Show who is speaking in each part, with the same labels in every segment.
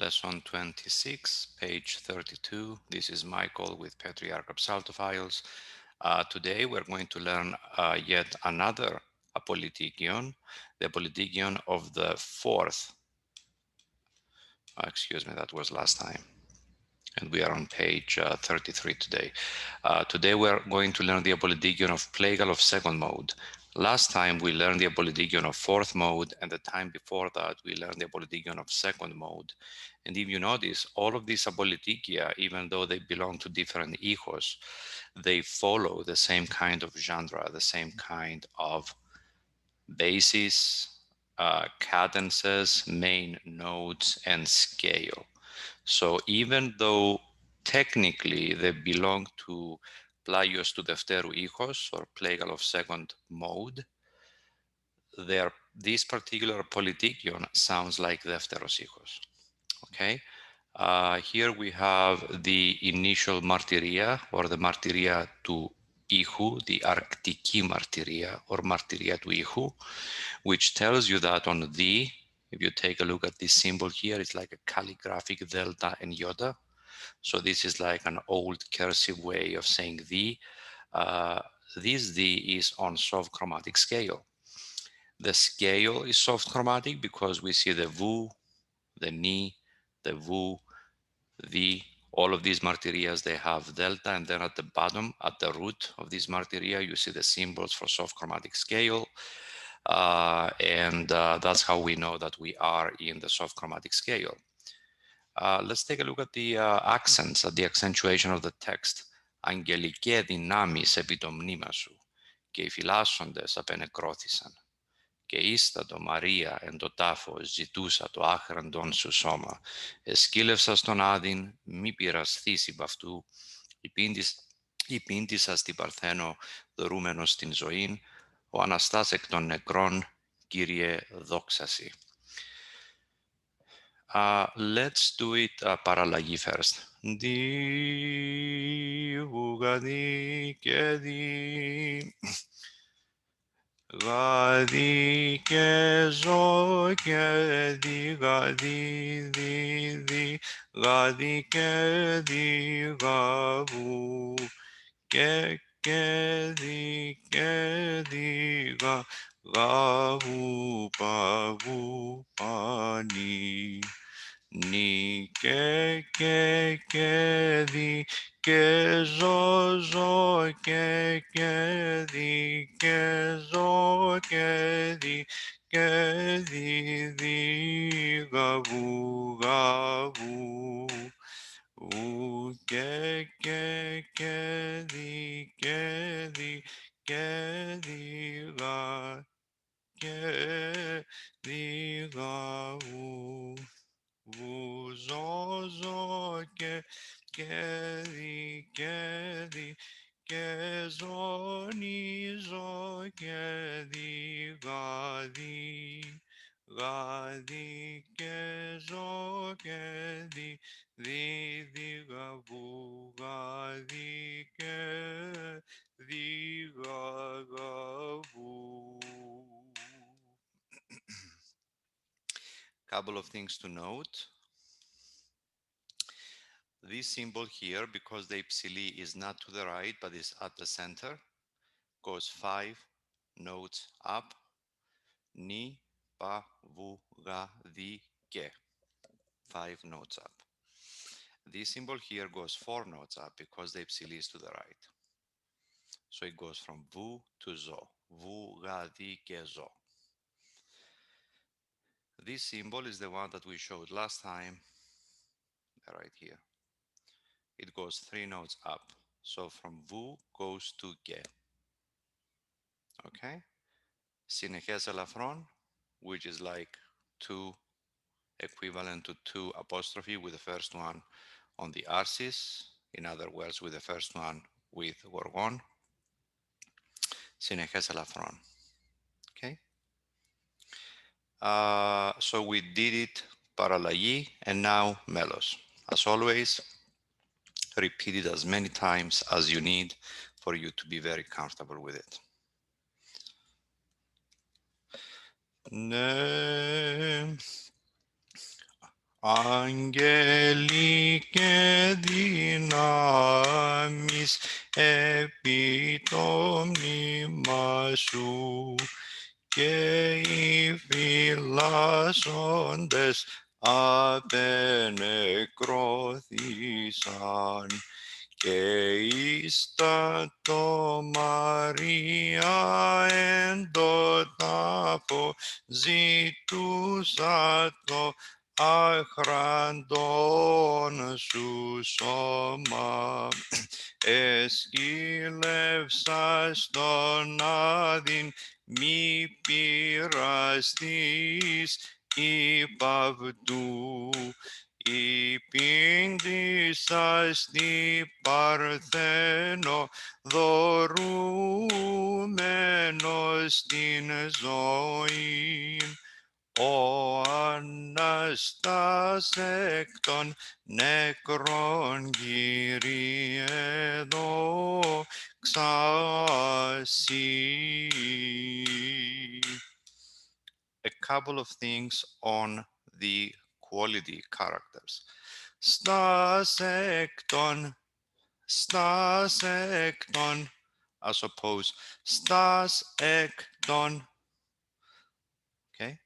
Speaker 1: Lesson 26, page 32. This is Michael with Patriarch of Psaltophiles. Today we're going to learn yet another Apolytikion, the Apolytikion of the fourth. Excuse me, that was last time. And we are on page 33 today. Today we're going to learn the Apolytikion of Plagal of second mode. Last time we learned the Apolytikion of fourth mode, and the time before that we learned the Apolytikion of second mode. And if you notice, all of these Apolytikia, even though they belong to different echos, they follow the same kind of genre, the same kind of basis, cadences, main notes, and scale. So even though technically they belong to Plaios του δευτέρου ήχος or Plagal of second mode, this particular Polytikion sounds like δεύτερος ήχος. Okay, here we have the initial martyria or the martyria του ήχου, the arctiki martyria or martyria του ήχου, which tells you that on the, if you take a look at this symbol here, it's like a calligraphic delta and iota. So this is like an old cursive way of saying the. This the is on soft chromatic scale. The scale is soft chromatic because we see the vu, the ni, the vu, the, all of these martyrias, they have delta, and then at the bottom, at the root of this martyria, you see the symbols for soft chromatic scale. And that's how we know that we are in the soft chromatic scale. Let's take a look at the accents, at the accentuation of the text. Αγγελικέ δυνάμεις επί το μνήμα σου, και οι φυλάσσοντες απενεκρώθησαν. Και ίστατο Μαρία εν το τάφο ζητούσα το άχραντον σου σώμα. Εσκύλευσα στον άδειν, μη πειρασθείς υπ' αυτού, υπήντησα στην Παρθένο δωρούμενος στην ζωήν, ο Αναστάς εκ των νεκρών, Κύριε δόξασι. Let's do it παραλλαγή first. Δι, βουγαδί και δι, γαδί και ζω και δι, γαδί, δι, δι, γαδί και δι, γαβού, και δι, γαβού, παβού, πανί. Ni ke di ke zo ke di ke zo di gabu gabu u ke di ga di gabu. Zo zo ke di ke zo ni zo ke di ga di ke zo ke di ga bu ga di ke di ga bu. Couple of things to note. This symbol here, because the ipsili is not to the right but is at the center, goes 5 notes up. Ni, pa, vu, ga, di, ke. 5 notes up. This symbol here goes 4 notes up because the ipsili is to the right. So it goes from vu to zo. Vu, ga, di, ke, zo. This symbol is the one that we showed last time, right here. It goes 3 notes up. So from vu goes to ke. Okay? Συνεχές ελαφρών, which is like 2, equivalent to 2 apostrophe with the first one on the arsis. In other words, with the first one with gorgon. Συνεχές ελαφρών. Okay? So we did it παραλλαγή and now melos. As always, repeat it as many times as you need for you to be very comfortable with it. Ne Αγγελικέ δυνάμεις επί το μνήμα σου και οι φυλάσσοντες απενεκρώθησαν και εις τα το Μαρία εν το τάφο ζητούσα το αχραντών σου σώμα εσκύλευσα στον άδειν μη πειραστείς υπ' αυτού υπήντησα στη Παρθένο δωρούμενος την ζωήν ο Αναστάς εκ των νεκρών Κύριε δόξα σοι. A couple of things on the quality characters. Στάς εκ των, as opposed, στάς εκ των. Okay,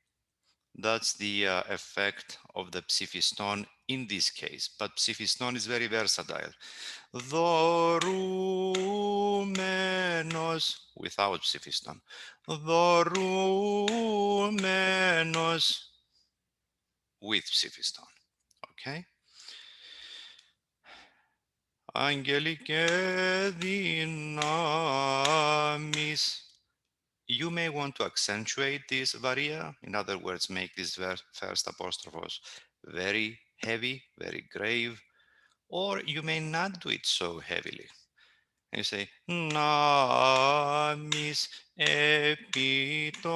Speaker 1: that's the effect of the ψηφιστόν in this case, but ψηφιστόν is very versatile. Δωρούμενος, without ψηφιστόν. Δωρούμενος, with ψηφιστόν. Okay. Αγγελικέ δυνάμεις. You may want to accentuate this varia. In other words, make this first apostrophos very heavy, very grave, or you may not do it so heavily. And you say, namis epi to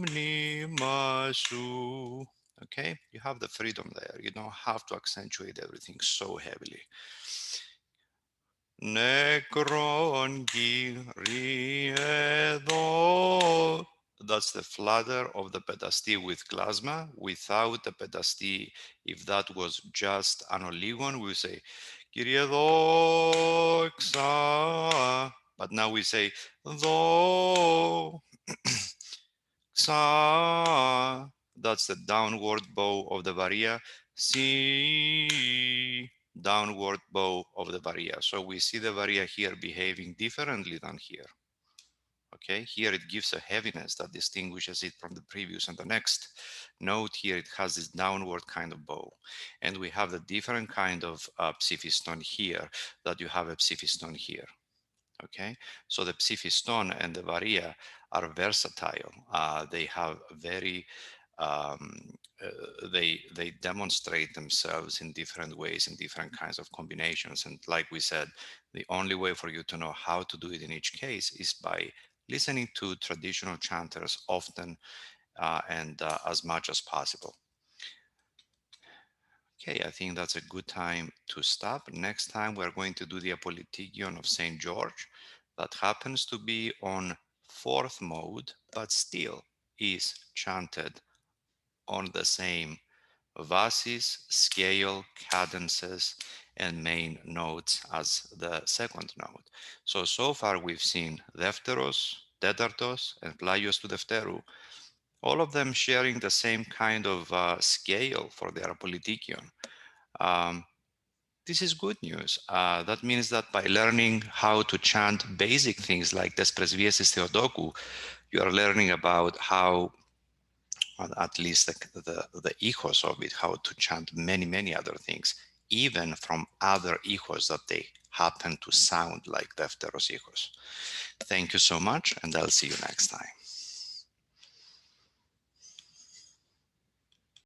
Speaker 1: mnima su. Okay, you have the freedom there. You don't have to accentuate everything so heavily. Necron Kyrie do. That's the flutter of the pedasti with klasma. Without the pedasti, if that was just an oligon, we would say Kyrie doxa. But now we say do. Xa. That's the downward bow of the varia. Si. Downward bow of the varia. So we see the varia here behaving differently than here. Okay, here it gives a heaviness that distinguishes it from the previous and the next note. Here it has this downward kind of bow, and we have the different kind of ψηφιστόν here that you have a ψηφιστόν here. Okay, so the ψηφιστόν and the varia are versatile. They have very they demonstrate themselves in different ways, in different kinds of combinations. And like we said, the only way for you to know how to do it in each case is by listening to traditional chanters often and as much as possible. Okay, I think that's a good time to stop. Next time we're going to do the Apolytikion of St. George. That happens to be on fourth mode, but still is chanted on the same vasis, scale, cadences, and main notes as the second note. So far we've seen Defteros, Tetartos, and Plaios του Δευτέρου, all of them sharing the same kind of scale for their Apolytikion. This is good news. That means that by learning how to chant basic things like Tes Presvieses Theotokou, you are learning about how, at least the echos of it, how to chant many other things, even from other echos that they happen to sound like Defteros echos. Thank you so much, and I'll see you next time.